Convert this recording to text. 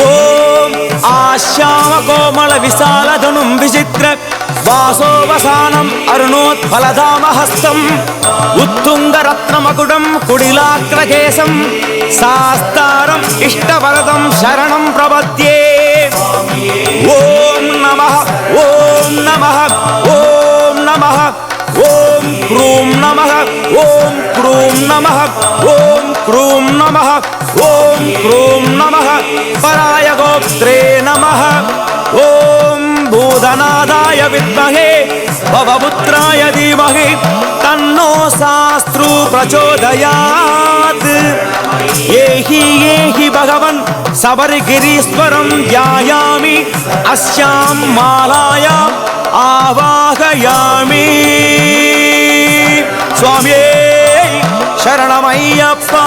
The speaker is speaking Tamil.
ஓம் ஆஷ்யாம கோமள விசாலதனும் விசித்ர வாசோவசானம் அருணோத்பலதாமஹஸ்தம் உத்துங்க ரத்னமகுடம் குடிலாக்ரகேசம் சாஸ்தாரம் இஷ்டவரதம் சரணம் பிரபத்யே. ஓம் நமः ஓம் நமः ஓம் நமः ஓம் க்ரூம் நமः ஓம் க்ரூம் நமः ஓம் க்ரூம் நமः ஓம் க்ரூம் நமः பராய கோப்த்ரே நமः. ஓம் பூதநாதாய வித்மஹே பவபுத்ராய தீமஹி தன்னோ சாஸ்த்ரு பிரச்சோதயாத். ஏஹி ஏஹி பகவன் சபரிகிரீஸ்வரம் த்யாயாமி அஸ்யாம் மாலாயாம் ஆவாகயாமி. சுவாமியே சரணமையப்பா.